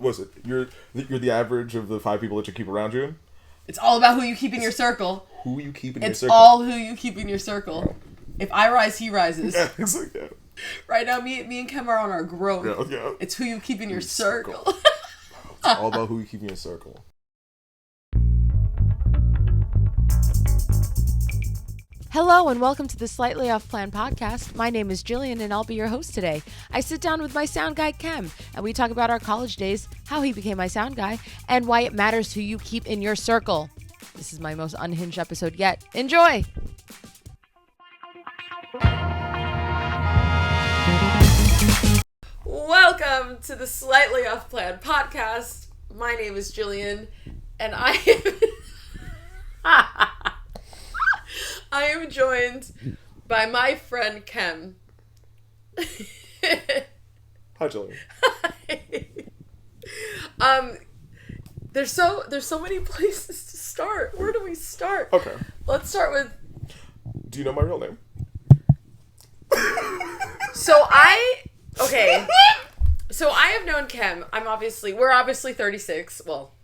was it? You're the average of the 5 people that you keep around you. It's all about who you keep in your circle. Who you keep in your circle. It's all who you keep in your circle. If I rise, he rises. Yeah, it's like that. Right now, me and Khem are on our growth. Yeah. It's who you keep in your circle. It's all about who you keep in your circle. Hello and welcome to the Slightly Off Plan podcast. My name is Jillian and I'll be your host today. I sit down with my sound guy Khem and we talk about our college days, how he became my sound guy, and why it matters who you keep in your circle. This is my most unhinged episode yet. Enjoy! Welcome to the Slightly Off Plan podcast. My name is Jillian and I am joined by my friend Khem. Hi, Jillian. Hi. There's so many places to start. Where do we start? Okay. Let's start with. Do you know my real name? So I have known Khem. We're obviously 36. Well.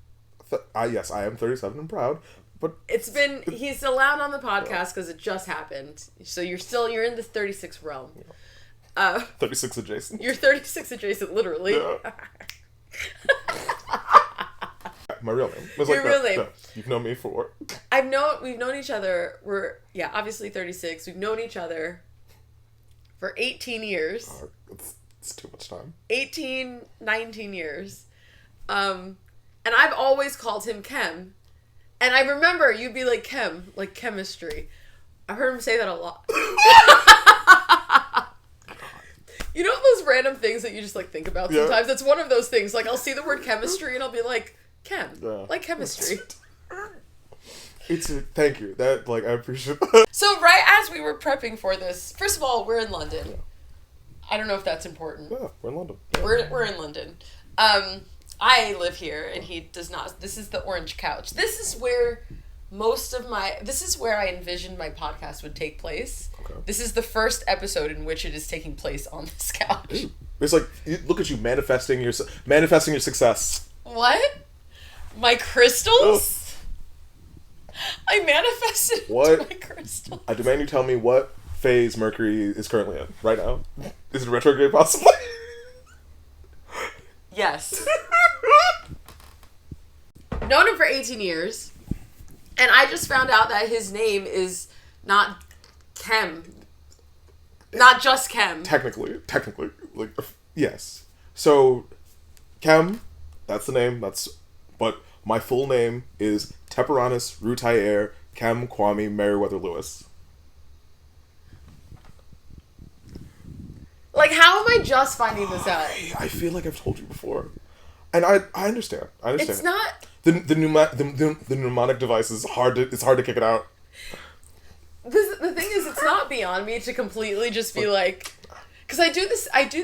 Yes, I am 37 and proud. But he's allowed on the podcast because it just happened. So you're in the 36 realm. 36 adjacent. You're 36 adjacent, literally. Yeah. My real name. Your real name. Yeah. You've known me for. We've known each other. We're obviously 36. We've known each other for 18 years. It's too much time. 19 years. And I've always called him Khem. And I remember you'd be like, Khem, like chemistry. I've heard him say that a lot. You know those random things that you just like think about sometimes? It's one of those things. Like I'll see the word chemistry and I'll be like, Khem, like chemistry. Thank you. That I appreciate that. So right as we were prepping for this, first of all, we're in London. Yeah. I don't know if that's important. Yeah, we're in London. Yeah. We're in London. I live here and he does not. This is the orange couch. This is where I envisioned my podcast would take place. Okay. This is the first episode in which it is taking place on this couch. It's like, look at you manifesting your success. What? My crystals? Oh. I manifested my crystals. I demand you tell me what phase Mercury is currently in right now. Is it retrograde possibly? Yes. Known him for 18 years. And I just found out that his name is not Khem. Not just Khem. Technically. Yes. So, Khem, that's the name, but my full name is Teperanis Rutayer Khem Kwame Meriwether Lewis. Like, how am I just finding this out? I feel like I've told you before. And I understand. It's not... The mnemonic device is hard to kick it out. The thing is, it's not beyond me to completely just be like... Because I do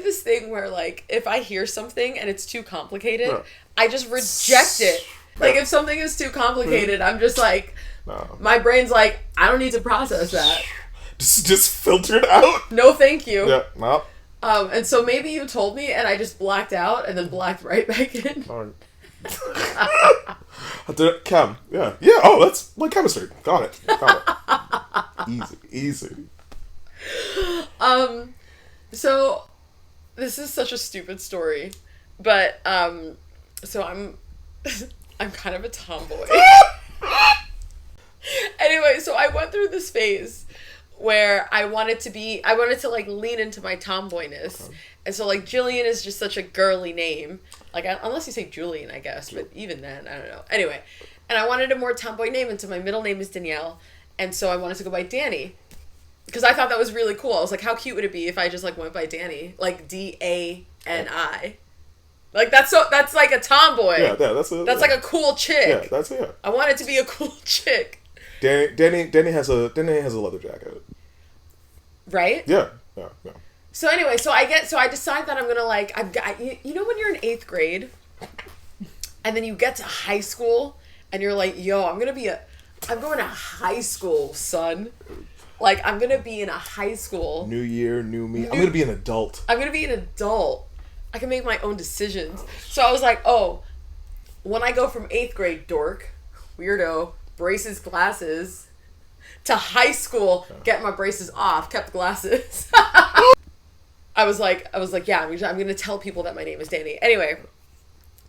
this thing where, like, if I hear something and it's too complicated, I just reject it. Like, if something is too complicated, I'm just like... My brain's like, I don't need to process that. Just filter it out? No, thank you. Yeah, no. And so maybe you told me and I just blacked out and then blacked right back in. Khem. Yeah. Yeah, oh, that's like chemistry. Got it. Easy. So this is such a stupid story, but so I'm kind of a tomboy. Anyway, so I went through this phase where I wanted to like lean into my tomboyness. Okay. And so like Jillian is just such a girly name. Like unless you say Julian, I guess, but even then, I don't know. Anyway, and I wanted a more tomboy name, and so my middle name is Danielle, and so I wanted to go by Danny. Because I thought that was really cool. I was like, how cute would it be if I just like went by Danny? Like Dani. Like that's like a tomboy. Yeah, that's like a cool chick. Yeah, I want it to be a cool chick. Danny has a leather jacket. Right? Yeah. So anyway, so I decide that I'm gonna like you know when you're in 8th grade, and then you get to high school, and you're like, yo, I'm going to high school, son. Like I'm gonna be in a high school. New year, new me. I'm gonna be an adult. I can make my own decisions. So I was like, oh, when I go from 8th grade, dork, weirdo, braces, glasses, to high school, get my braces off, kept the glasses. I was like, yeah, I'm going to tell people that my name is Danny. Anyway,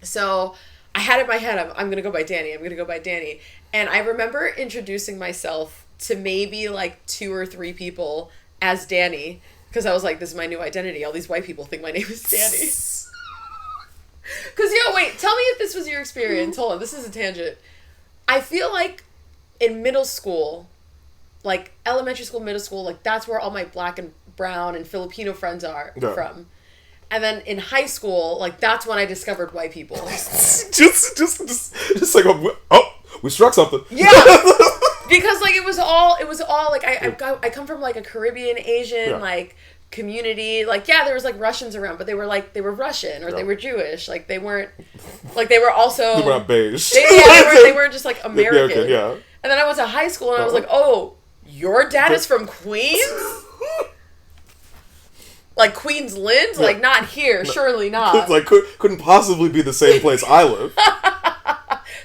so I had it in my head, I'm going to go by Danny. I'm going to go by Danny. And I remember introducing myself to maybe like 2 or 3 people as Danny. Because I was like, this is my new identity. All these white people think my name is Danny. Because, wait, tell me if this was your experience. Hold on, this is a tangent. I feel like in middle school, like elementary school, middle school, like that's where all my black and brown and Filipino friends are from. And then in high school, like that's when I discovered white people. just like, oh, we struck something. Yeah. Because like it was all like I come from like a Caribbean Asian like community. Like there was like Russians around, but they were Russian or they were Jewish. Like they weren't like they were also they were not beige. They weren't just like American. Yeah. And then I went to high school and I was like, oh, your dad is from Queens? Like Queensland? Like not here, surely not. Like couldn't possibly be the same place I live.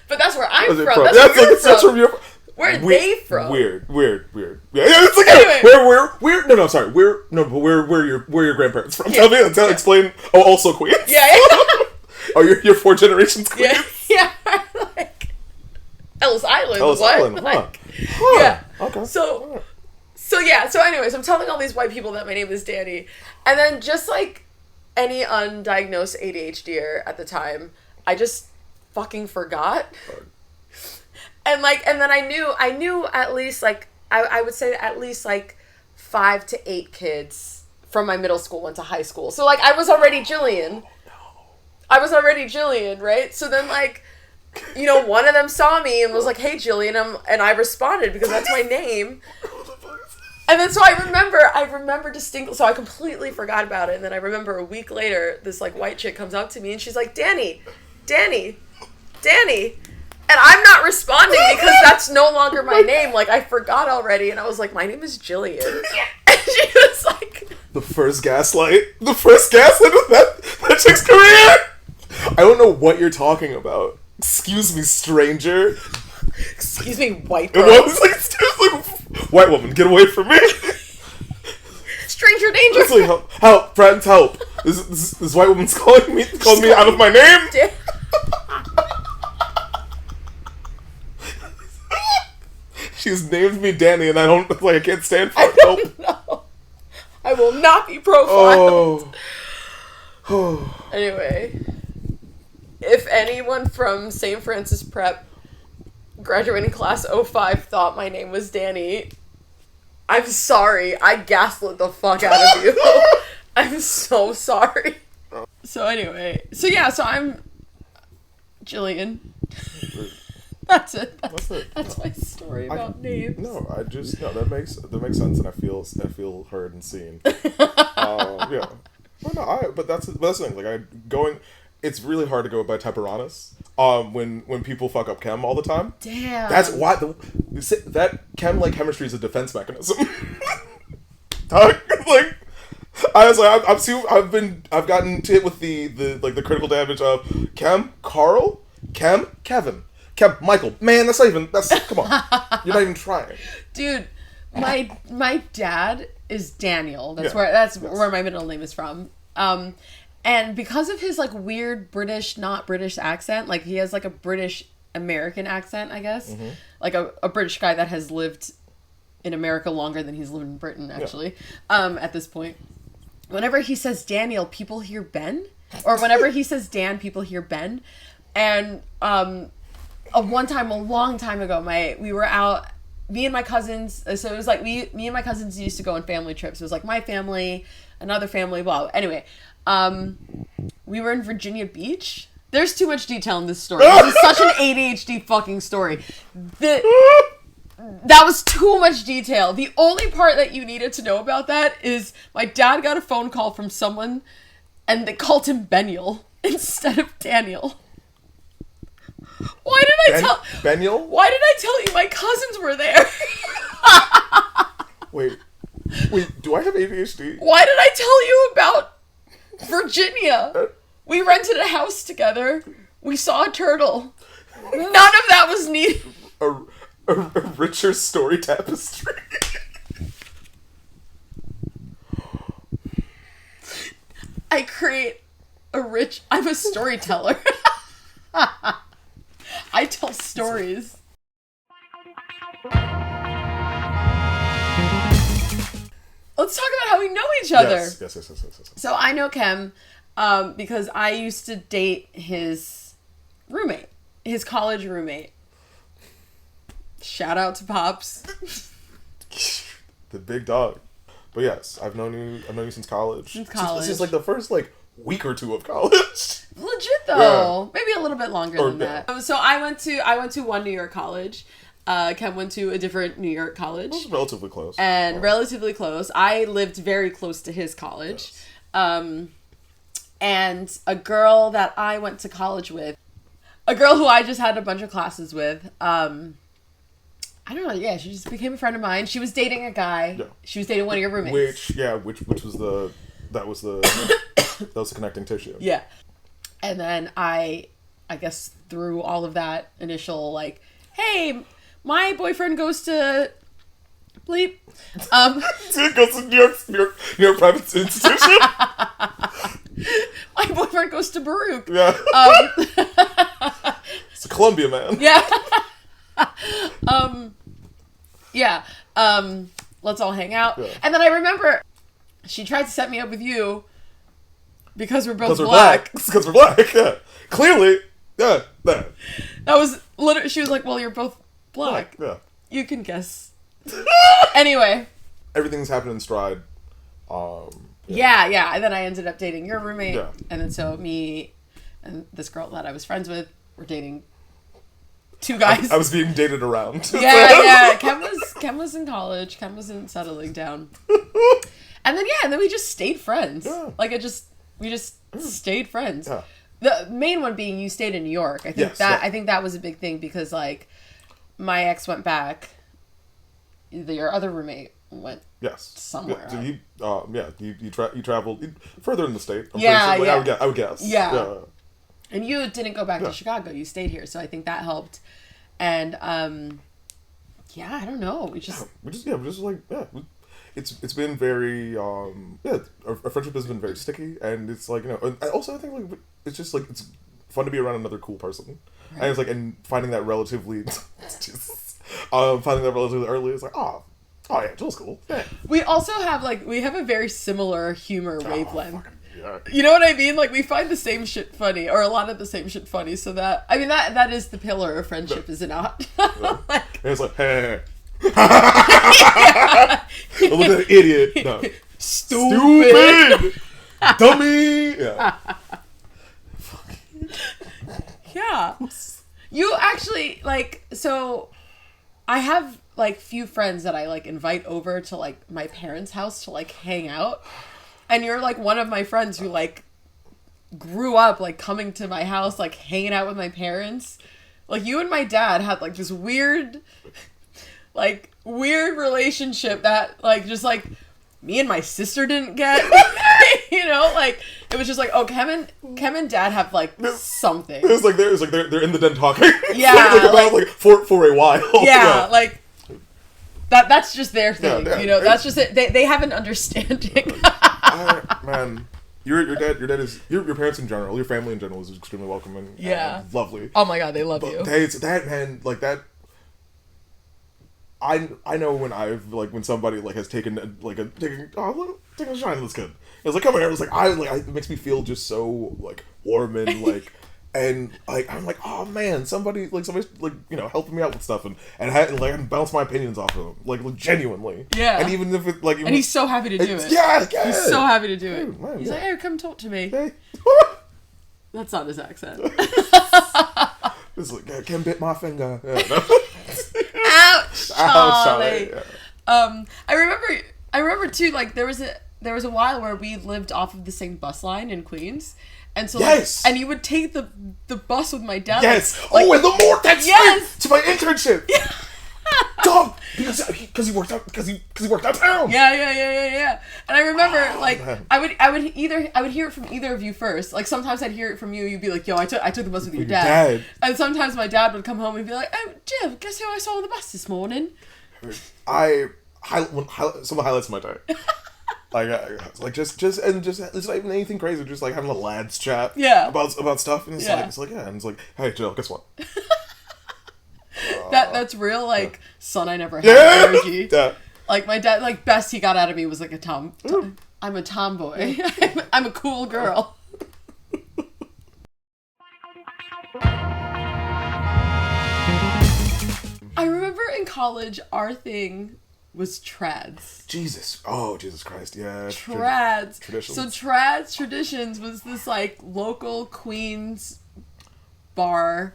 But that's where I'm from. That's from your. Where are they from? Weird. Yeah, it's like anyway. Where? No, sorry. Where your grandparents from? Yeah. Explain. Oh, also Queens. Yeah. Oh, you're 4 generations Queens. Yeah. Like Ellis Island. Ellis Island. Like, huh. Yeah. Okay. So anyways, I'm telling all these white people that my name is Danny, and then just like any undiagnosed ADHDer at the time, I just fucking forgot. And then I knew at least like I would say at least like 5 to 8 kids from my middle school went to high school. So like I was already Jillian. Right? So then like, one of them saw me and was like, "Hey Jillian," and I responded because that's my name. And then so I remember distinctly, so I completely forgot about it. And then I remember a week later, this like white chick comes up to me and she's like, Danny. And I'm not responding because that's no longer my name. Like, I forgot already. And I was like, my name is Jillian. And she was like... The first gaslight of that chick's career. I don't know what you're talking about. Excuse me, stranger. Excuse me, white girl. It was like, white woman, get away from me. Stranger danger. It's like, help, friends, help. This white woman's calling me out of my name. She's named me Danny, and I can't stand for it. Help. No. I will not be profiled. Oh. Anyway, if anyone from St. Francis Prep graduating class 05 thought my name was Danny, I'm sorry. I gaslit the fuck out of you. I'm so sorry. So anyway, so I'm Jillian. That's it. That's my story about names. No, that makes sense, and I feel heard and seen. Yeah. But that's the thing. Like it's really hard to go by Teperanis. When people fuck up chem all the time. Damn. That's why that chem like chemistry is a defense mechanism. Like honestly, I've gotten hit with the critical damage of Chem, Carl, Chem, Kevin. Michael, man, come on. You're not even trying. Dude, my dad is Daniel. That's where my middle name is from. And because of his like weird British, not British accent, like he has like a British American accent, I guess. Mm-hmm. Like a British guy that has lived in America longer than he's lived in Britain, actually. Yeah. At this point. Whenever he says Daniel, people hear Ben. Or whenever he says Dan, people hear Ben. And one time, a long time ago, we were out, me and my cousins, so it was like me and my cousins used to go on family trips. It was like my family, another family, blah. Anyway, we were in Virginia Beach. There's too much detail in this story. This is such an ADHD fucking story. That was too much detail. The only part that you needed to know about that is my dad got a phone call from someone and they called him Beniel instead of Daniel. Why did I tell... Beniel? Why did I tell you my cousins were there? Wait, do I have ADHD? Why did I tell you about Virginia. We rented a house together. We saw a turtle. None of that was needed. A richer story tapestry. I'm a storyteller. I tell stories. Let's talk about how we know each other. Yes. So I know Khem because I used to date his roommate, his college roommate. Shout out to Pops. The big dog. But yes, I've known you since college. Since like the first week or two of college. Legit though. Yeah. Maybe a little bit longer than that. So I went to one New York college. Khem went to a different New York college. It was relatively close. And relatively close. I lived very close to his college. Yes. And a girl that I went to college with, a girl who I just had a bunch of classes with, I don't know, yeah, she just became a friend of mine. She was dating a guy. Yeah. She was dating one of your roommates. Which was the connecting tissue. Yeah. And then I guess through all of that initial hey, my boyfriend goes to bleep. It goes to New York private institution. My boyfriend goes to Baruch. Yeah. It's a Columbia man. Yeah. Let's all hang out. Yeah. And then I remember she tried to set me up with you because we're both black. Because we're black. Yeah. Clearly. Yeah. That was literally. She was like, "Well, you're both black. Yeah. You can guess." Anyway. Everything's happened in stride. Yeah. And then I ended up dating your roommate. Yeah. And then so me and this girl that I was friends with were dating two guys. I was being dated around. Yeah. Khem was in college. Khem wasn't settling down. And then we just stayed friends. Yeah. We just stayed friends. Yeah. The main one being you stayed in New York. I think I think that was a big thing because my ex went back. Your other roommate went somewhere. Yeah, you traveled further in the state. I would guess. Yeah. And you didn't go back to Chicago. You stayed here, so I think that helped. And I don't know. It's been very our friendship has been very sticky, and it's and also I think it's just it's fun to be around another cool person, right. And it's and finding that relatively early is oh yeah, Jill's cool. Yeah. We also have we have a very similar humor wavelength. Yeah. You know what I mean? We find the same shit funny, or a lot of the same shit funny. So that that is the pillar of friendship, is it not? Yeah. And it's hey. Yeah. Look at that idiot. No. Stupid. Dummy. Yeah. Yeah. You actually so I have few friends that I invite over to my parents' house to hang out. And you're one of my friends who grew up coming to my house, hanging out with my parents. You and my dad had this weird relationship that just me and my sister didn't get. It was just Khem and Dad have something. It was they're in the den talking. Yeah. About for a while. Yeah, that's just their thing. That's just it. They have an understanding. Man, your parents in general, your family in general is extremely welcoming. Yeah. And lovely. Oh my god, they love you. That man, that. I know when when somebody has taken a shine, that's good. It's come here. It's it makes me feel just so warm and and I'm oh man, somebody's helping me out with stuff and bounce my opinions off of them genuinely. Yeah. And even if it and he's so happy to do it. Yeah. He's so happy to do it. Dude, man, he's hey, come talk to me. Hey. That's not his accent. It's Khem bit my finger. Yeah, no. Ouch, Charlie. Yeah. I remember too. There was a while where we lived off of the same bus line in Queens, and so and you would take the bus with my dad. Yes. And the more that's yes to my internship. Yeah. Dog, because he worked downtown. Yeah. And I remember, like, man. I would hear it from either of you first. Like, sometimes I'd hear it from you. You'd be like, "Yo, I took the bus with your dad." And sometimes my dad would come home and be like, "Oh, Jim, guess who I saw on the bus this morning?" Some highlights of my day. Like just it's not even anything crazy. Just like having a lads chat. Yeah. About stuff, and it's like yeah, and it's like, hey Jill, guess what? That's real, like, son I never had energy. Yeah. Like, my dad, like, best he got out of me was like I'm a tomboy. I'm a cool girl. I remember in college, our thing was trads. Jesus Christ, yeah. Trads. Traditions. So Trads Traditions was this, like, local Queens bar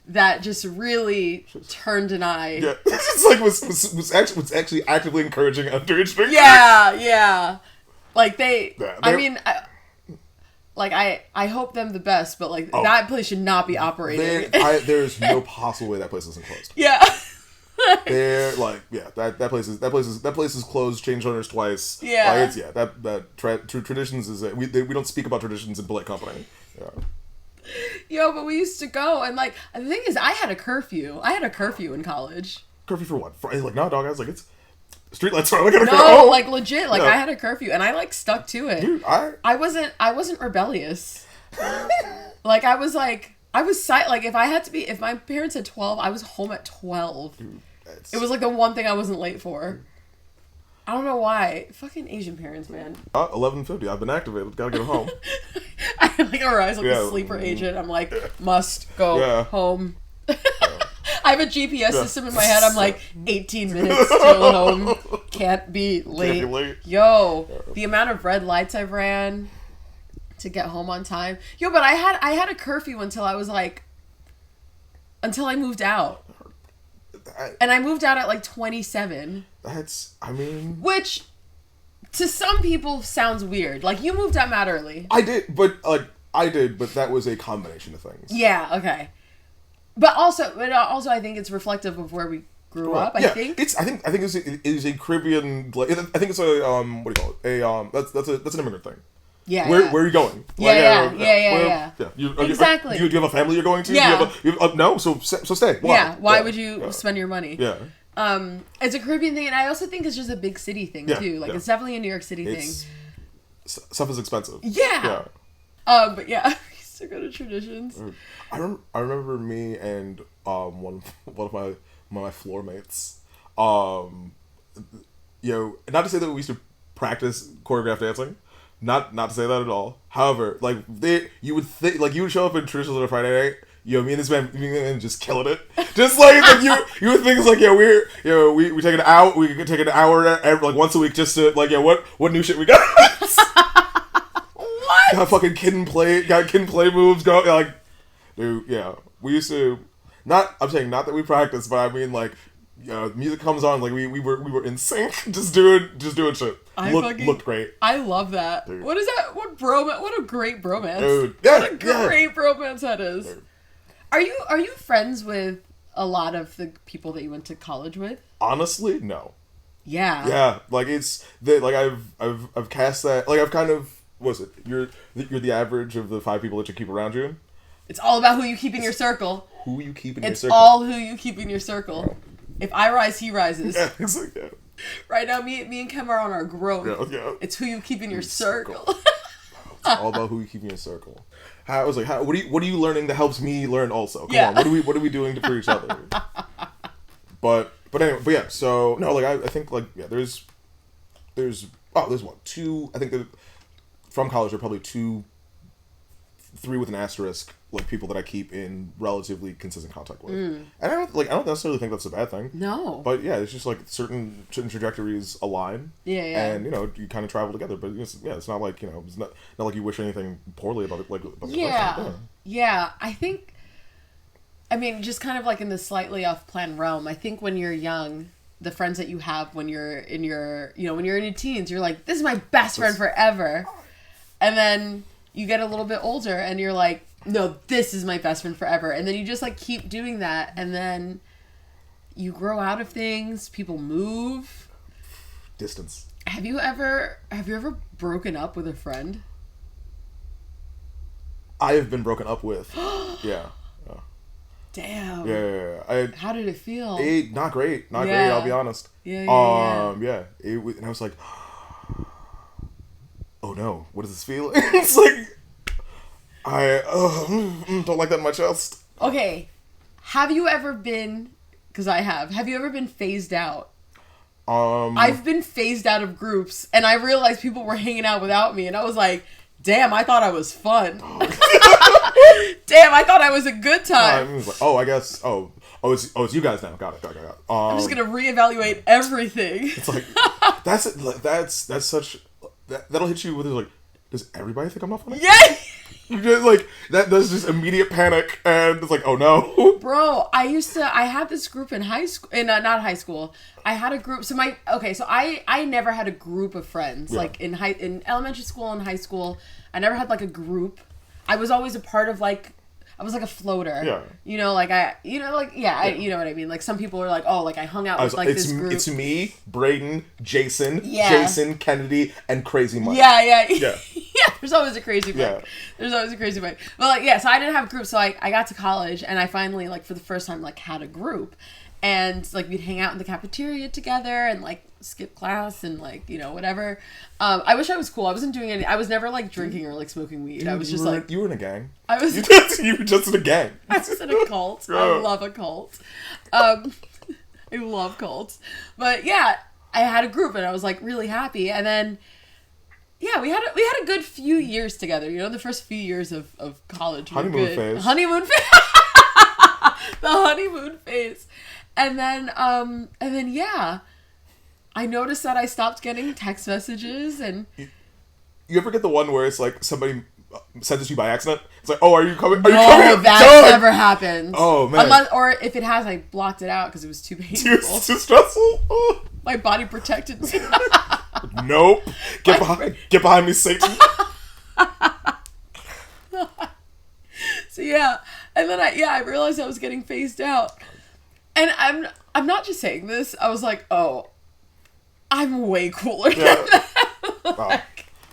that just really turned an eye. Yeah, it's like was actually actively encouraging underage drinking. Yeah. Like they, Yeah, I mean, I hope them the best, but like that place should not be operating. There's no possible way that place isn't closed. Yeah. They're like, yeah, that place is closed, changed owners twice. Yeah. Traditions is we don't speak about traditions in polite company. Yeah. Yo, but we used to go, and like the thing is, I had a curfew. In college. Curfew for what? Like, no, dog. I was like, it's streetlights are. I gotta No, go. like legit. Like, Yeah. I had a curfew, and I like stuck to it. Dude, I wasn't rebellious. Like I was like if my parents said 12, I was home at 12. Dude, It was like the one thing I wasn't late for. I don't know why. Fucking Asian parents, man. 11:50. I've been activated. Gotta get home. I like arise like Yeah. a sleeper agent. I'm like, must go home. I have a GPS system in my head. I'm like, 18 minutes till home. Can't be late. Can't be late. Yo, the amount of red lights I've ran to get home on time. Yo, but I had a curfew until I moved out. And I moved out at like 27. Which, to some people, sounds weird. Like, you moved out mad early. I did, but that was a combination of things. Yeah, okay. But also I think it's reflective of where we grew up, I think. I think it is a Caribbean, like, I think it's a, what do you call it? That's an immigrant thing. Yeah. Where are you going? Yeah. Exactly. Do you have a family you're going to? Yeah. No, so stay. Why? Yeah. Why would you spend your money? Yeah. It's a Caribbean thing, and I also think it's just a big city thing too. Like it's definitely a New York City thing. Stuff is expensive. Yeah. But yeah, we used to go to Traditions. I remember me and one of my floor mates. Not to say that we used to practice choreographed dancing. Not to say that at all. However, like you would show up in Traditions on a Friday night. Me and this man just killing it. Just like you would think it's like, we take an hour. We could take an hour every, like once a week just to like, what new shit we got. What? Got fucking kid and play moves. Go like, dude. Yeah, we used to. I'm saying not that we practice, but I mean like, music comes on, like we were in sync, just doing shit. Looked great. I love that. Dude. What is that? What a great bromance. Dude. What a great bromance that is. Dude. Are you friends with a lot of the people that you went to college with? Honestly, no. Yeah. Yeah, like I've cast that, like I've kind of, what is it? You're the average of the 5 people that you keep around you. It's all about who you keep in your circle. Who you keep in your circle. It's all who you keep in your circle. If I rise, he rises. Yeah, it's like that. Right now, me and Khem are on our growth. Yeah. It's who you keep in your circle. It's all about who you keep in your circle. What are you learning that helps me learn also? Come on, what are we doing for each other? But anyway, so no, like I think like there's what, 2, I think that from college there are probably 2, 3 with an asterisk, like people that I keep in relatively consistent contact with. And I don't necessarily think that's a bad thing. No. But yeah, it's just like certain trajectories align. Yeah. And you kind of travel together, but it's not like it's not like you wish anything poorly about it. Like about the person. Yeah. I think, I mean, just kind of like in the slightly off plan realm. I think when you're young, the friends that you have when you're in your when you're in your teens, you're like, this is my best friend forever, and then you get a little bit older and you're like, no, this is my best friend forever. And then you just like keep doing that. And then you grow out of things, people move. Distance. Have you ever broken up with a friend? I have been broken up with. Yeah. Damn. Yeah. How did it feel? Not great. I'll be honest. Yeah. And I was like, oh no, what is this feeling? It's like, I don't like that in my chest. Okay. Have you ever been, because I have you ever been phased out? I've been phased out of groups, and I realized people were hanging out without me, and I was like, damn, I thought I was fun. Damn, I thought I was a good time. Like, I guess, it's you guys now. Got it. I'm just going to reevaluate everything. It's like, that's such, that'll hit you with, like, does everybody think I'm not funny? Yeah! Like, that's just immediate panic, and it's like, oh no. Bro, I had this group in high school, not high school. I had a group, so I never had a group of friends, like, in elementary school and high school. I never had, like, a group. I was always a part of, like, I was like a floater. Yeah. You know, like, you know what I mean? Like, some people are like, oh, like, I hung out with, like, this group. It's me, Braden, Jason, Kennedy, and Crazy Mike. Yeah. Yeah, there's always a crazy Mike. Yeah. There's always a crazy Mike. Well, like, yeah, so I didn't have a group, so I got to college, and I finally, like, for the first time, like, had a group. And, like, we'd hang out in the cafeteria together and, like, skip class and, like, you know, whatever. I wish I was cool. I wasn't doing any... I was never, like, drinking or, like, smoking weed. I was just, like... You were in a gang. You were just in a gang. I was in a cult. Yeah. I love a cult. I love cults. But, yeah, I had a group, and I was, like, really happy. And then... Yeah, we had a good few years together. You know, the first few years of college were honeymoon good. Phase. Honeymoon phase. The honeymoon phase. And then, yeah, I noticed that I stopped getting text messages, and... You ever get the one where it's like somebody sends it to you by accident? It's like, oh, are you coming? No, that never happened. Oh, man. Or if it has, I blocked it out because it was too painful. Too stressful? Oh. My body protected me. Nope. Get behind me, Satan. So, yeah. And then I realized I was getting phased out. And I'm not just saying this. I was like, oh, I'm way cooler than that.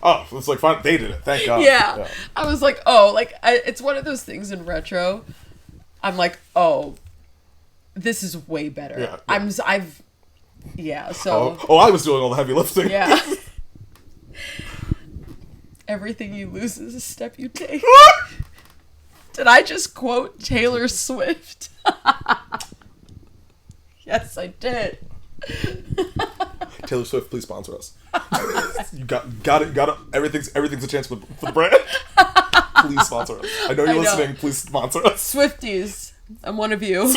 Oh, it's like fun. They did it. Thank God. Yeah. I was like, oh, like, it's one of those things in retro. I'm like, oh, this is way better. Yeah. So. Oh, I was doing all the heavy lifting. Yeah. Everything you lose is a step you take. Did I just quote Taylor Swift? Yes, I did. Taylor Swift, please sponsor us. You got it. Everything's a chance for the brand. Please sponsor us. I know you're listening. Please sponsor us. Swifties, I'm one of you.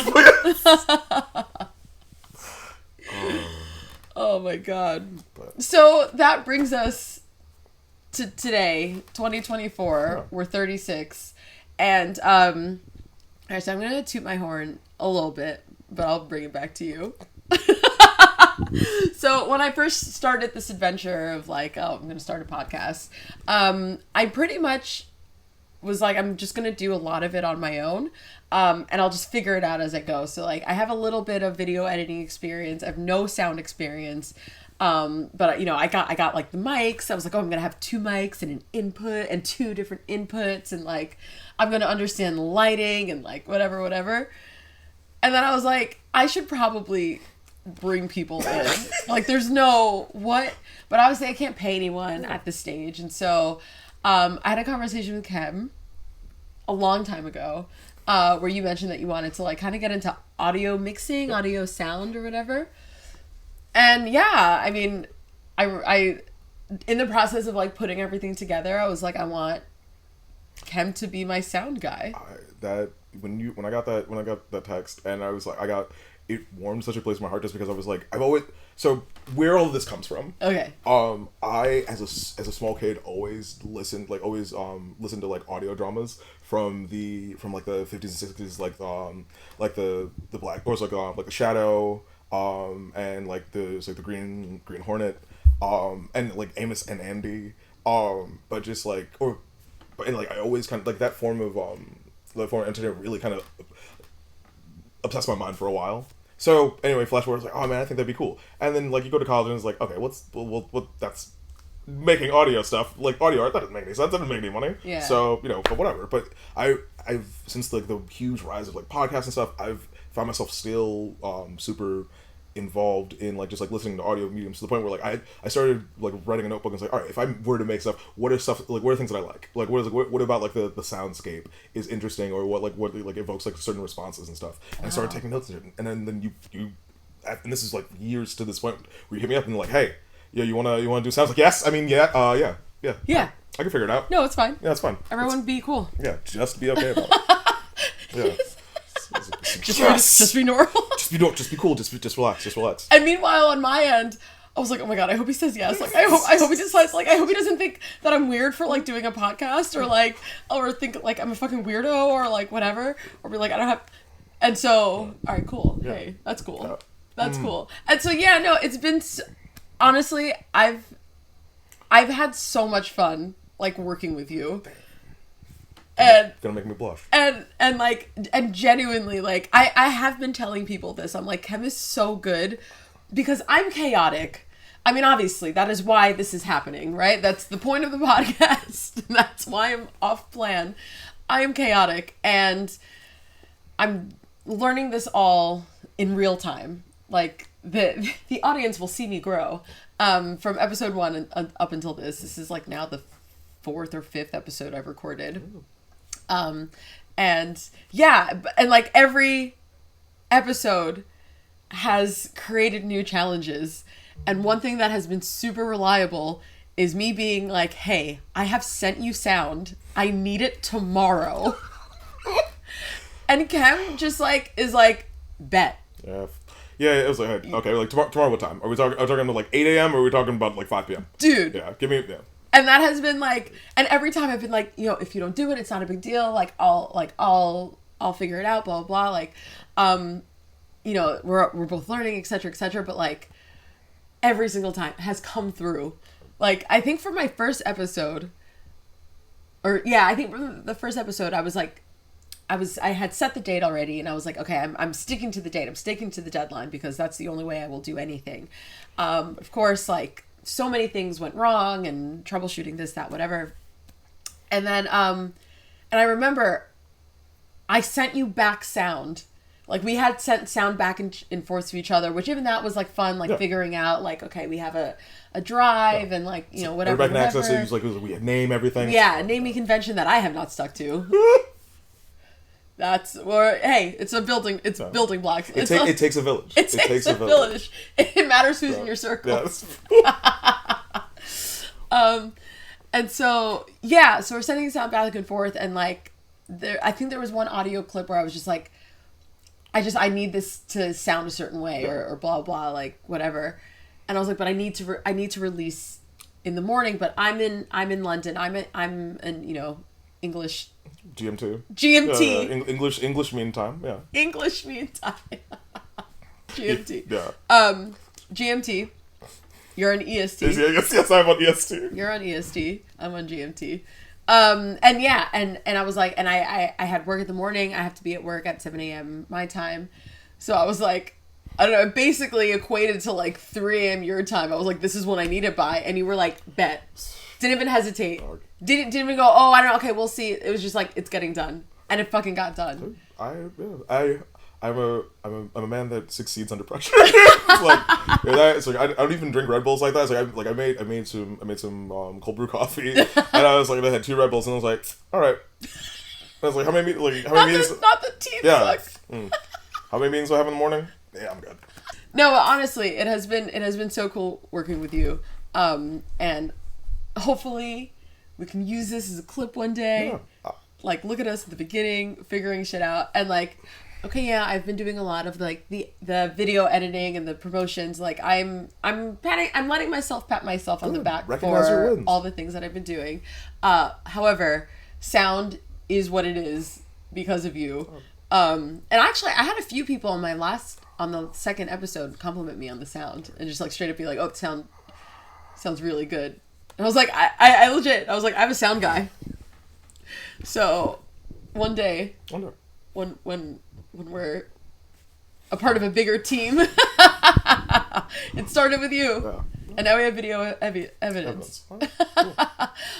Oh my God. So that brings us to today, 2024. Yeah. We're 36, and all right. So I'm gonna toot my horn a little bit, but I'll bring it back to you. So when I first started this adventure of like, oh, I'm going to start a podcast, I pretty much was like, I'm just going to do a lot of it on my own. And I'll just figure it out as I go. So like, I have a little bit of video editing experience. I have no sound experience. But you know, I got like the mics. I was like, oh, I'm going to have 2 mics and an input and 2 different inputs. And like, I'm going to understand lighting and like, whatever. And then I was like, I should probably bring people in. Like, there's no what, but obviously I can't pay anyone at this stage. And so I had a conversation with Khem a long time ago where you mentioned that you wanted to like kind of get into audio mixing, audio sound or whatever. And yeah, I mean, I in the process of like putting everything together, I was like, I want Khem to be my sound guy. When I got that text, and I was like, it warmed such a place in my heart just because I was like, so where all of this comes from. Okay. I as a small kid always listened to like audio dramas from like the 50s and 60s, like the Black Boys, like the Shadow, and like the Green Hornet, and like Amos and Andy, but just like I always kind of like that form of entertainment really kind of obsessed my mind for a while. So anyway, flash forward, it's like, oh man, I think that'd be cool. And then like you go to college and it's like, okay, what that's making audio stuff, like audio art, that doesn't make any sense. That doesn't make any money. Yeah. So, but whatever. But I've since like the huge rise of like podcasts and stuff, I've found myself still super involved in like just like listening to audio mediums to the point where like I started like writing a notebook and it's like, all right, if I were to make stuff, what are things that I like what about like the soundscape is interesting, or what evokes like certain responses and stuff. And I started taking notes of it, and then you and this is like years to this point where you hit me up and you're like, hey, yeah, you wanna do sounds? Like, yes, I mean, yeah, I can figure it out. No, it's fine. Yeah, it's fine. Everyone be cool. Yeah, just be okay about it. Yeah. Just be normal. Just be cool. Just relax. And meanwhile, on my end, I was like, oh my god, I hope he says yes. Like, I hope he decides. Like, I hope he doesn't think that I'm weird for like doing a podcast, or think like I'm a fucking weirdo, or like whatever, or be like I don't have. And so, all right, cool. Yeah. Hey, that's cool. That's cool. And so yeah, no, it's been honestly, I've had so much fun like working with you. And gonna make me blush. And genuinely, like, I have been telling people this. I'm like, Khem is so good because I'm chaotic. I mean, obviously, that is why this is happening, right? That's the point of the podcast. That's why I'm off plan. I am chaotic, and I'm learning this all in real time. Like, the audience will see me grow. From episode 1 and up until this. This is like now the 4th or 5th episode I've recorded. And yeah, and like every episode has created new challenges. And one thing that has been super reliable is me being like, hey, I have sent you sound. I need it tomorrow. And Khem just like, is like, bet. Yeah, it was like, okay, like tomorrow what time? Are we talking about like 8 a.m. or are we talking about like 5 p.m.? Dude. Yeah, give me, yeah. And that has been like, and every time I've been like, if you don't do it, it's not a big deal. Like, I'll figure it out, blah, blah, blah. Like, we're both learning, et cetera, but like every single time it has come through. Like, I think for my first episode, I think for the first episode, I had set the date already, and I was like, okay, I'm sticking to the date. I'm sticking to the deadline because that's the only way I will do anything. Of course, like, so many things went wrong and troubleshooting this, that, whatever. And then, and I remember I sent you back sound. Like, we had sent sound back and forth to each other, which even that was like fun, like figuring out like, okay, we have a drive and like, whatever. Everybody can access it. Like, we name everything. Yeah, naming convention that I have not stuck to. Hey, it's a building. It's building blocks. It takes a village. It takes a village. It matters who's in your circle. And so we're sending sound back and forth, and like, I think there was one audio clip where I was just like, I need this to sound a certain way, or blah blah, like whatever. And I was like, but I need to release in the morning. But I'm in London. I'm in English. GMT. English mean time. Yeah. English mean time. GMT. Yeah. GMT. You're on EST. Yes, I'm on EST. You're on EST. I'm on GMT. And I was like, and I had work in the morning. I have to be at work at 7 a.m. my time. So I was like, I don't know, it basically equated to like 3 a.m. your time. I was like, this is when I need it by. And you were like, bet. Didn't even hesitate. Didn't even go, oh, I don't know, okay, we'll see. It was just like, it's getting done. And it fucking got done. I'm a man that succeeds under pressure. It's like I don't even drink Red Bulls like that. It's like I made some cold brew coffee, and I was like, I had 2 Red Bulls, and I was like, all right. I was like, how many meetings? Not the team sucks. How many meetings do I have in the morning? Yeah, I'm good. No, but honestly, it has been so cool working with you, and hopefully we can use this as a clip one day. Yeah. Like, look at us at the beginning, figuring shit out, and like, okay, yeah, I've been doing a lot of like the video editing and the promotions. Like, I'm letting myself pat myself on the back for all the things that I've been doing. However, sound is what it is because of you. And actually, I had a few people on the second episode compliment me on the sound and just like straight up be like, "Oh, the sounds really good." And I was like, I legit, I was like, I have a sound guy. So one day, when we're a part of a bigger team. It started with you. Yeah. And now we have video evidence. Oh, cool.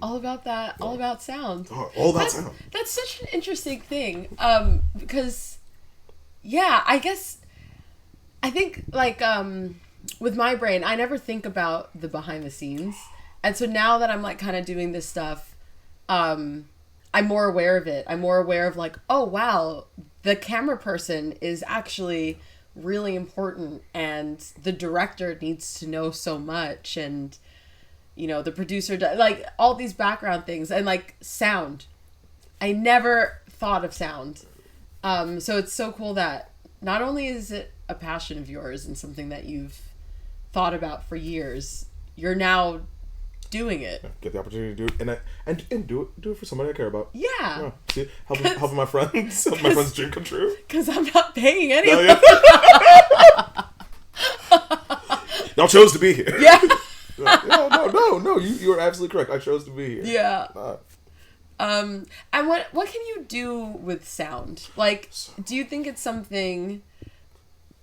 All about that. All about sound. Oh, all about sound. That's such an interesting thing. Because, yeah, I think, like, with my brain, I never think about the behind the scenes. And so now that I'm, like, kind of doing this stuff, I'm more aware of it. I'm more aware of, like, oh, wow, the camera person is actually really important, and the director needs to know so much, and, you know, the producer, like, all these background things, and, like, sound. I never thought of sound. So it's so cool that not only is it a passion of yours and something that you've thought about for years, you're now doing it. Get the opportunity to do it, and do it for somebody I care about. Yeah. See, helping my friends, helping my friends' dream come true. Because I'm not paying anyone. Y'all chose to be here. Yeah. No. You are absolutely correct. I chose to be here. Yeah. And what can you do with sound? Like, do you think it's something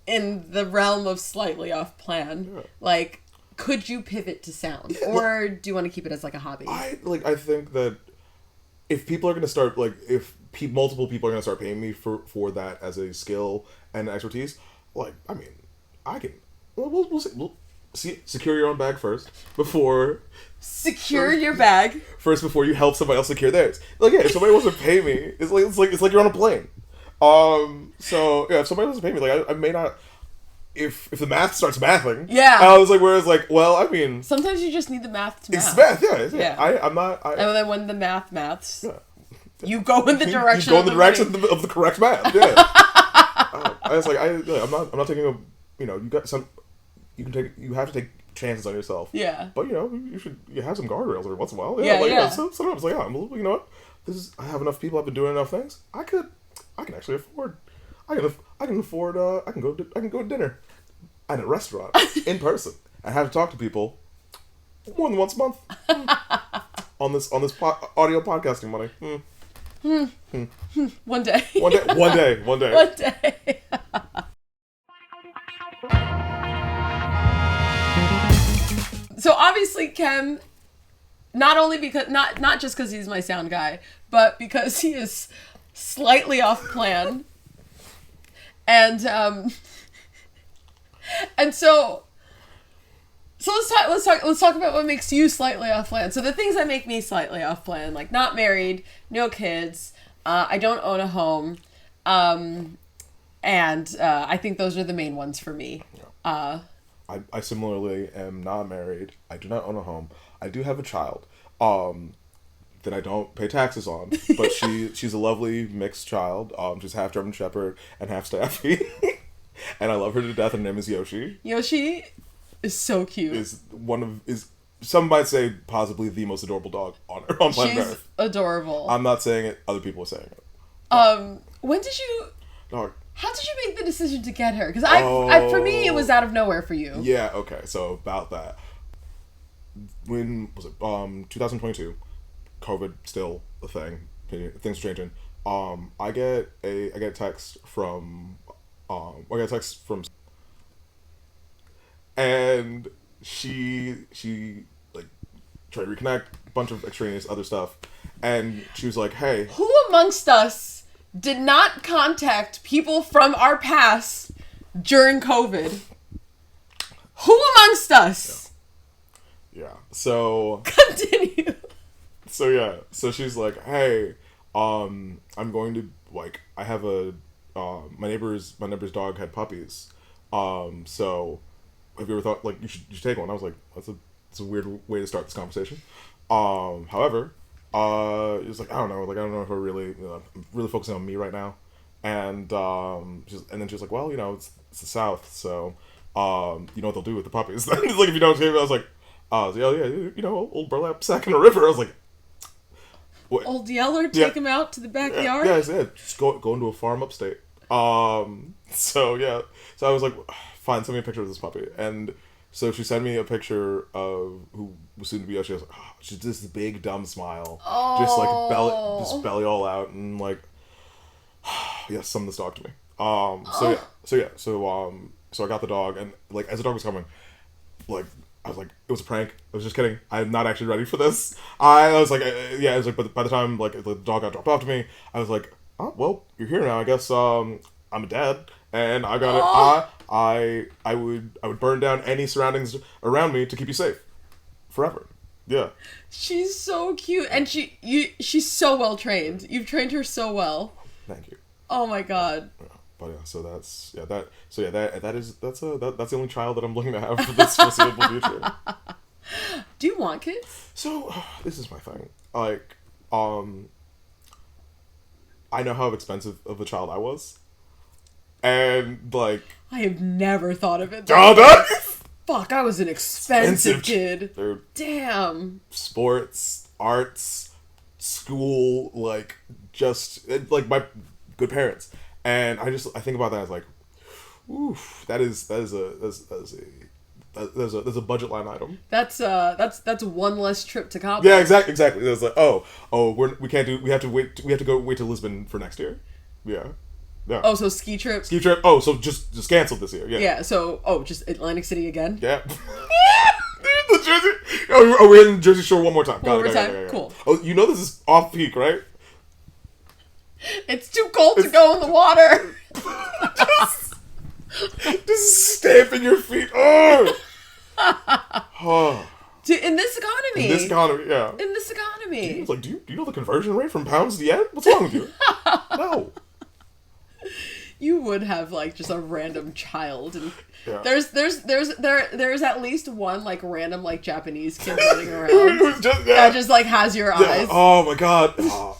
in the realm of slightly off plan? Yeah. Like, could you pivot to sound, or do you want to keep it as like a hobby? I think that if people are going to start, like, if multiple people are going to start paying me for that as a skill and expertise, like, I mean, I can. We'll see. We'll see. Secure your own bag first before. Secure your bag first before you help somebody else secure theirs. Like, yeah, if somebody wants to pay me, it's like you're on a plane. So yeah, if somebody wants to pay me, like, I may not. If the math starts mathing, yeah, I was like, whereas, like, well, I mean, sometimes you just need the math to math. It's math, yeah. I'm not. And then when the maths, you go in the direction. You go in the direction of the correct math. Yeah. I was like, I'm not taking a. You know, you have to take chances on yourself. Yeah. But, you know, you have some guardrails every once in a while. So sometimes, like, you know what? I have enough people. I've been doing enough things. I can actually afford. I can afford. I can go to dinner at a restaurant in person and have to talk to people more than once a month on this audio podcasting money. One day. One day. So obviously Khem, not only because not just because he's my sound guy, but because he is slightly off plan. And so let's talk about what makes you slightly off plan. So the things that make me slightly off plan, like not married, no kids, I don't own a home, and I think those are the main ones for me. I similarly am not married. I do not own a home. I do have a child that I don't pay taxes on, but she's a lovely mixed child. She's half German Shepherd and half Staffy. And I love her to death. Her name is Yoshi. Yoshi is so cute. Some might say possibly the most adorable dog on planet Earth. She's adorable. I'm not saying it. Other people are saying it. When did you... Dog. How did you make the decision to get her? Because for me, it was out of nowhere for you. Yeah, okay. So about that. When was it? 2022. COVID still a thing. Things changing. I get a text from and she like tried to reconnect, a bunch of extraneous other stuff, and she was like, "Hey, who amongst us did not contact people from our past during COVID? Who amongst us?" Yeah. So continue. So she's like, "Hey, I'm going to, like, I have a my neighbor's dog had puppies. So have you ever thought, like, you should take one?" I was like, it's a weird way to start this conversation. However, it was like, I don't know if I really, I'm really focusing on me right now. And then she was like, well, it's the South, so you know what they'll do with the puppies. Like, if you don't take it, I was like, yeah, old burlap sack in a river. I was like, what? Old Yeller, take him out to the backyard. Yeah, just go into a farm upstate. So I was like, fine, send me a picture of this puppy. And so she sent me a picture of who was soon to be Yoshi. I was like, she's this big dumb smile, just like belly all out, and like, yes, summon this dog to me. So I got the dog, and like as the dog was coming, like I was like, it was a prank. I was just kidding. I'm not actually ready for this. I was like, yeah. It was like, but by the time like the dog got dropped off to me, I was like, oh well, you're here now. I guess I'm a dad, and I got it. I would burn down any surroundings around me to keep you safe, forever. Yeah. She's so cute, and she's so well trained. You've trained her so well. Thank you. Oh my god. Yeah. But yeah, so that's the only child that I'm looking to have for this foreseeable future. Do you want kids? So this is my thing. Like, I know how expensive of a child I was, and like I have never thought of it. Fuck, I was an expensive kid. Dude. Damn. Sports, arts, school, like just like my good parents. And I think about that as like, oof, there's a budget line item. That's one less trip to college. Yeah, exactly. It's like, we have to go wait to Lisbon for next year. Yeah. Yeah. Oh, so ski trip. Oh, so just canceled this year. Yeah. Yeah. So just Atlantic City again. Yeah. The Jersey. Oh, we're in Jersey Shore one more time. One more time. Cool. Oh, you know this is off peak, right? It's too cold to go in the water. just stamping your feet. Oh. In this economy. Yeah. In this economy. Like, do you know the conversion rate from pounds to yen? What's wrong with you? No. You would have like just a random child, and yeah. there's at least one like random like Japanese kid running around that just like has your eyes. Oh my god. I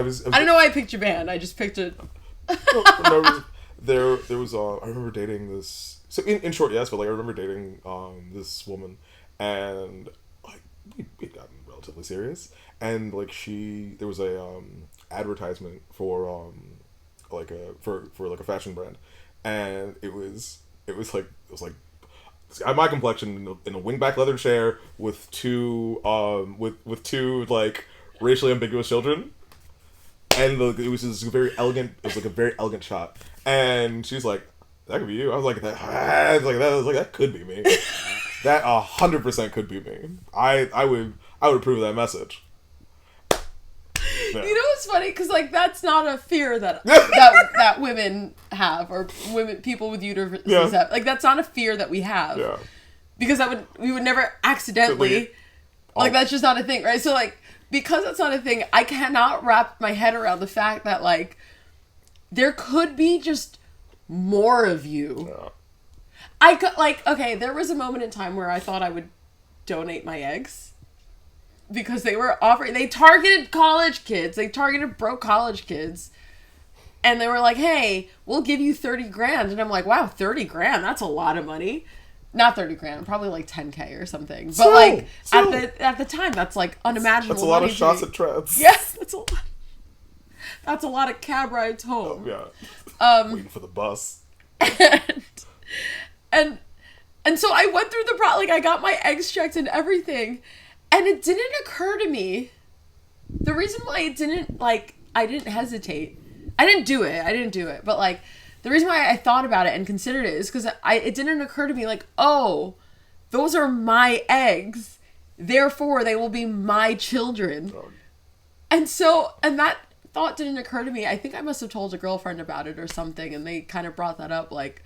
don't know why I picked Japan. I just picked it. There was I remember dating this. So in short, yes, but like I remember dating this woman, and like we'd gotten relatively serious, and like there was a advertisement for for a fashion brand, and it was like this guy my complexion in a wingback leather chair with two like racially ambiguous children. And it was just a very elegant shot. And she's like, that could be you. I was like, that could be me. That 100% could be me. I would approve that message. Yeah. You know what's funny? Because like that's not a fear that women have, or people with uteruses have. Like that's not a fear that we have. Yeah. Because we would never accidentally. Like that's just not a thing, right? So like. Because that's not a thing, I cannot wrap my head around the fact that, like, there could be just more of you. Yeah. I could, like, okay, there was a moment in time where I thought I would donate my eggs. Because they targeted college kids. They targeted broke college kids. And they were like, hey, we'll give you 30 grand. And I'm like, wow, 30 grand? That's a lot of money. Not 30 grand, probably like 10K or something. But at the time, that's like unimaginable. That's a lot of shots at treads. Yes, that's a lot. That's a lot of cab rides home. Oh, yeah. Waiting for the bus. And so I went through like I got my eggs checked and everything, and it didn't occur to me. The reason why it didn't I didn't hesitate. I didn't do it, but like. The reason why I thought about it and considered it is because it didn't occur to me like, oh, those are my eggs. Therefore, they will be my children. Oh. And that thought didn't occur to me. I think I must have told a girlfriend about it or something. And they kind of brought that up like,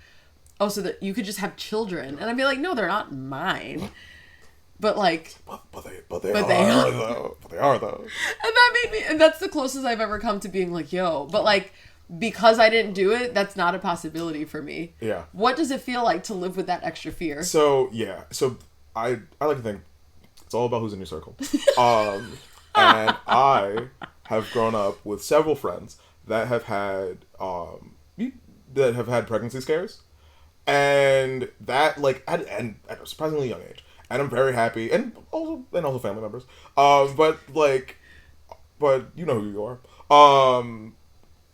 oh, so that you could just have children. And I'd be like, no, they're not mine. But like, but they are though. And that's the closest I've ever come to being like, yo, but like, because I didn't do it, that's not a possibility for me. Yeah. What does it feel like to live with that extra fear? So, yeah. So, I like to think it's all about who's in your circle. And I have grown up with several friends that have had pregnancy scares. And that, like, at a surprisingly young age. And I'm very happy. And also family members. But you know who you are.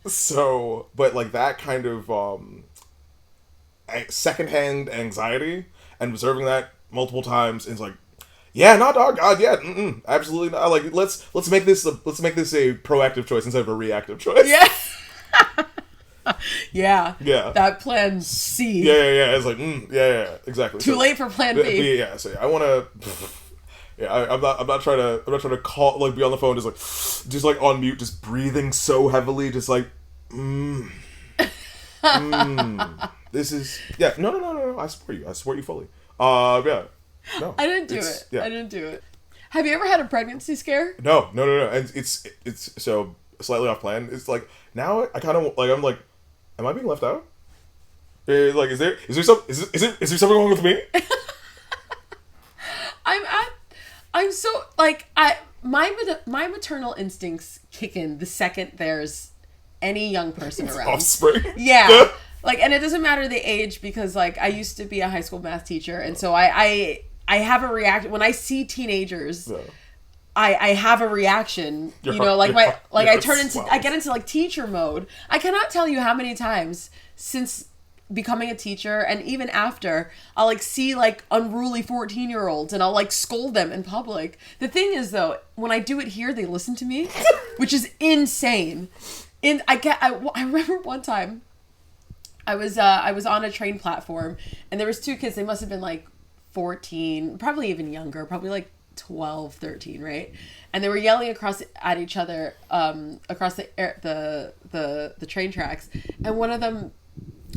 So, but like that kind of secondhand anxiety and observing that multiple times is like, yeah, not dog, yeah, absolutely not. Like let's make this a proactive choice instead of a reactive choice. Yeah. Yeah. Yeah. That plan C. Yeah. It's like, exactly. Too late for plan B. Yeah. So I want to. Yeah, I'm not trying to call, like, be on the phone, just like on mute, just breathing so heavily, just like, this is, yeah, no, I support you fully. Yeah, no. I didn't do it. Yeah. I didn't do it. Have you ever had a pregnancy scare? No, and it's so slightly off plan. It's like, now I kind of, like, I'm like, am I being left out? Like, is there something wrong with me? I'm so, like, my maternal instincts kick in the second there's any young person around. Offspring. Yeah. Like, and it doesn't matter the age, because, like, I used to be a high school math teacher, and so I have a reaction when I see teenagers. Yeah. I have a reaction, I get into like teacher mode. I cannot tell you how many times since becoming a teacher, and even after, I'll like see like unruly 14-year-olds and I'll like scold them in public. The thing is, though, when I do it here, they listen to me, which is insane. I remember one time I was on a train platform, and there was two kids. They must have been like 14, probably even younger, probably like 12, 13, right? And they were yelling at each other across the train tracks, and one of them,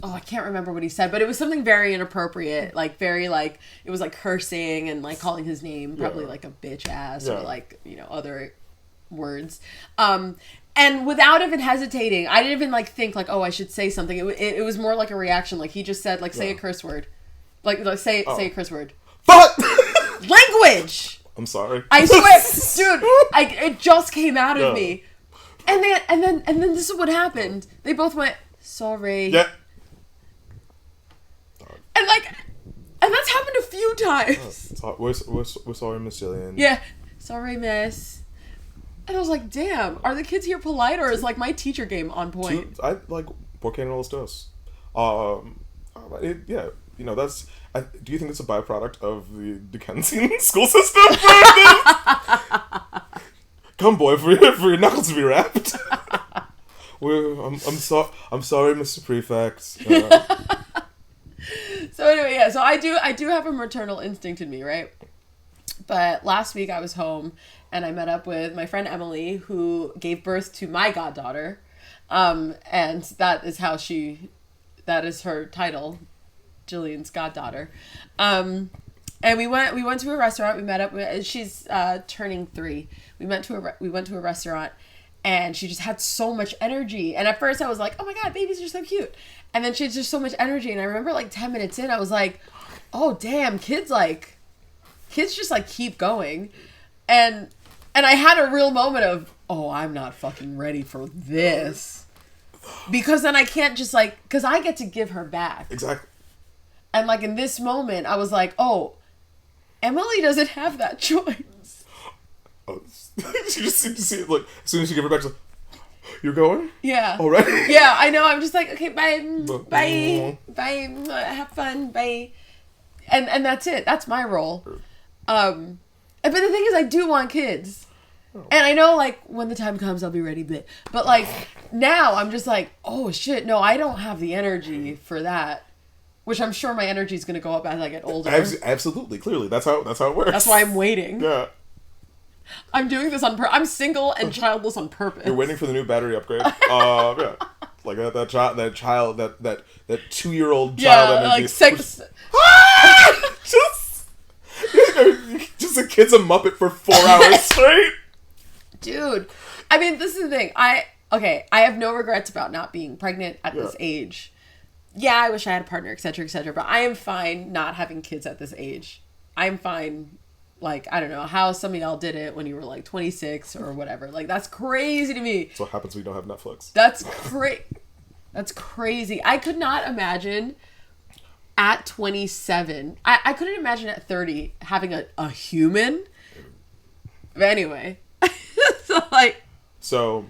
I can't remember what he said, but it was something very inappropriate, like very like, it was like cursing and like calling his name, probably like a bitch ass or like, other words. And without even hesitating, I didn't even like think like, I should say something. It was more like a reaction. Like, he just said like, say a curse word, like say a curse word. Fuck. Language. I'm sorry. I swear, dude. It just came out of me, and then this is what happened. They both went, sorry. Yeah. And that's happened a few times. We're sorry, Miss Jillian. Yeah, sorry, miss. And I was like, damn, are the kids here polite, or is like my teacher game on point? I like porque no los dos. That's. Do you think it's a byproduct of the Dickensian school system? Come, boy, for your knuckles to be wrapped. I'm sorry, Mr. Prefect. So anyway, yeah. So I do have a maternal instinct in me, right? But last week I was home and I met up with my friend Emily, who gave birth to my goddaughter, and that is her title, Jillian's goddaughter. And we went to a restaurant. We met up with, she's turning 3. We went to a restaurant, and she just had so much energy. And at first I was like, oh my god, babies are so cute. And then she had just so much energy. And I remember like 10 minutes in, I was like, oh damn, kids just like keep going. And I had a real moment of, I'm not fucking ready for this. Because then I can't just like, because I get to give her back. Exactly. And like in this moment, I was like, Emily doesn't have that choice. She just seemed to see it, like, as soon as she gave her back, she's like, you're going? Yeah. Already? Yeah, I know. I'm just like, okay, bye, have fun, bye. And that's it. That's my role. But the thing is, I do want kids. And I know, like, when the time comes, I'll be ready. But like, now I'm just like, oh shit, no, I don't have the energy for that. Which I'm sure my energy is going to go up as I get older. Absolutely, clearly, that's how it works. That's why I'm waiting. Yeah. I'm doing this on purpose. I'm single and childless on purpose. You're waiting for the new battery upgrade. Yeah. Like that 2-year-old child energy. Like 6. Just the kid's a Muppet for 4 hours straight. Dude, I mean, this is the thing. I have no regrets about not being pregnant at this age. Yeah, I wish I had a partner, etc., but I am fine not having kids at this age. I'm fine. Like, I don't know how some of y'all did it when you were like 26 or whatever. Like, that's crazy to me. That's what happens when you don't have Netflix. That's crazy. I could not imagine at 27. I couldn't imagine at 30 having a human. But anyway. So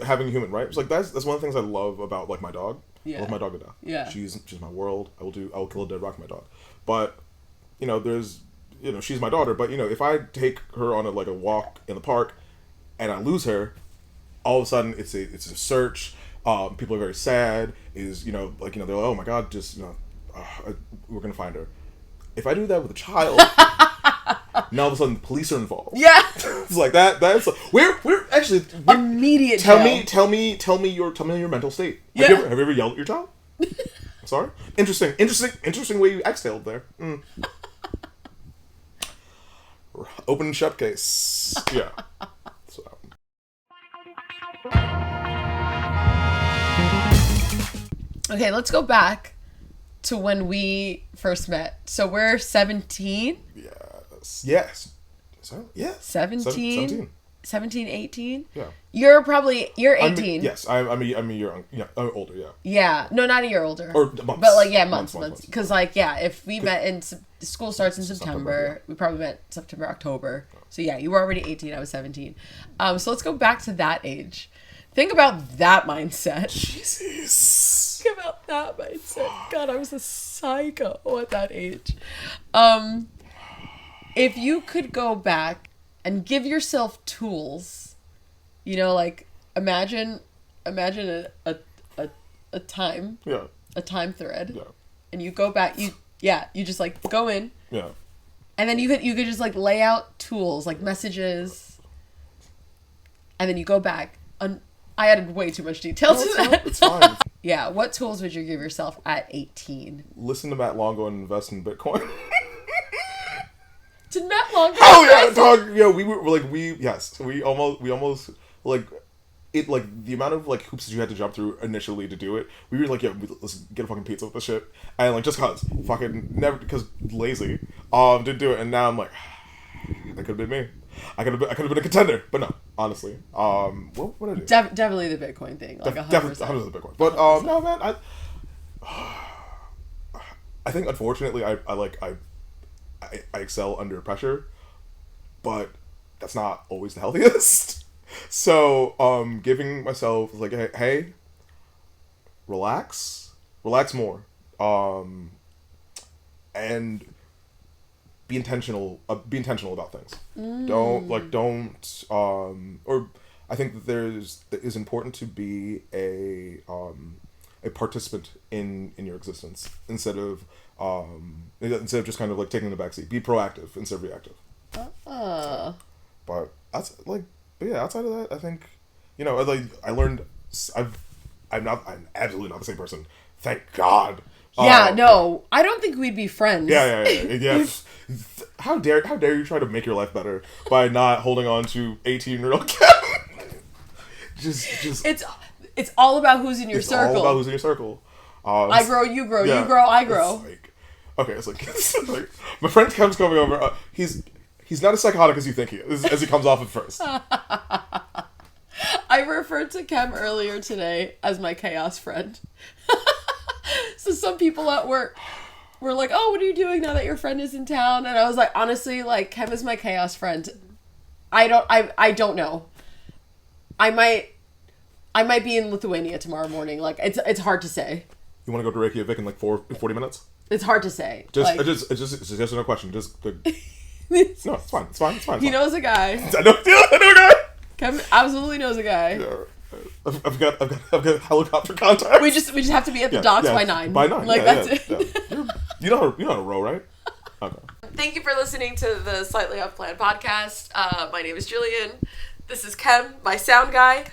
having a human, right? It's like that's one of the things I love about like my dog. Yeah. I love my dog to death. Yeah. She's my world. I will kill a dead rock for my dog. But she's my daughter, but if I take her on a walk in the park and I lose her, all of a sudden it's a search. People are very sad. Is they're like, oh my god, just we're gonna find her. If I do that with a child, now all of a sudden the police are involved. Yeah. It's like that. That's we're actually immediate. Tell me your mental state. Yeah. Have you ever yelled at your child? Sorry. Interesting way you exhaled there. Open and shut case. Yeah. So. Okay, let's go back to when we first met. So we're 17? Yes. So, yeah. 17? 17, 18? Yeah. You're 18. Yes, I'm a year older, yeah. Yeah. No, not a year older. Or months. But like, yeah, months. Because like, yeah, if we met in, school starts in September, we probably met September, October. So yeah, you were already 18, I was 17. So let's go back to that age. Think about that mindset. Jesus. Think about that mindset. God, I was a psycho at that age. If you could go back and give yourself tools, like imagine a time, a time thread, and you go back. You just like go in, and then you could just like lay out tools like messages, and then you go back. I added way too much detail to that. It's fine. Yeah, what tools would you give yourself at 18? Listen to Matt Longo and invest in Bitcoin. Did Matt Longo? Oh yeah, dog. Yeah, we almost like it, like the amount of like hoops that you had to jump through initially to do it. We were like, let's get a fucking pizza with this shit, and like just cause fucking never because lazy, didn't do it, and now I'm like, that could have been me. I could have been a contender, but no, honestly, what would I do? Definitely the Bitcoin thing, like 100%. Definitely the Bitcoin, but no, man, I think unfortunately I excel under pressure, but that's not always the healthiest. So, giving myself like, hey, relax more, and be intentional about things. Don't or I think that it is important to be a participant in your existence instead of just kind of like taking the backseat. Be proactive instead of reactive. But that's like, outside of that, I think, I learned I'm absolutely not the same person. Thank God. No, I don't think we'd be friends. Yeah. How dare you try to make your life better by not holding on to 18-year-old Khem? just it's all about who's in your circle. All about who's in your circle. I grow, you grow, you grow, I grow. It's like my friend Khem's coming over. He's not as psychotic as you think he is, as he comes off at first. I referred to Khem earlier today as my chaos friend. So some people at work were like, "Oh, what are you doing now that your friend is in town?" And I was like, honestly, like, Khem is my chaos friend. I don't know. I might be in Lithuania tomorrow morning. Like, it's hard to say. You want to go to Reykjavik in like 40 minutes? It's hard to say. It's just yes or no question. No, it's fine. He knows a guy. I know a guy. Khem absolutely knows a guy. Yeah. I've got helicopter contact. We just have to be at the docks by 9. By 9, like that's it. Yeah. You know how to row, right? Okay. Thank you for listening to the Slightly Off Plan podcast. My name is Jillian. This is Khem, my sound guy.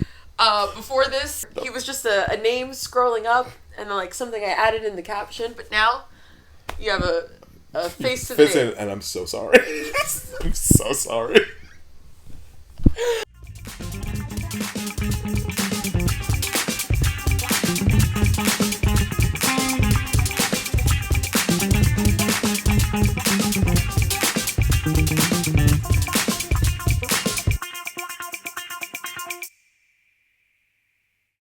Before this, he was just a name scrolling up and like something I added in the caption. But now you have a face to the name. And I'm so sorry. I'm so sorry.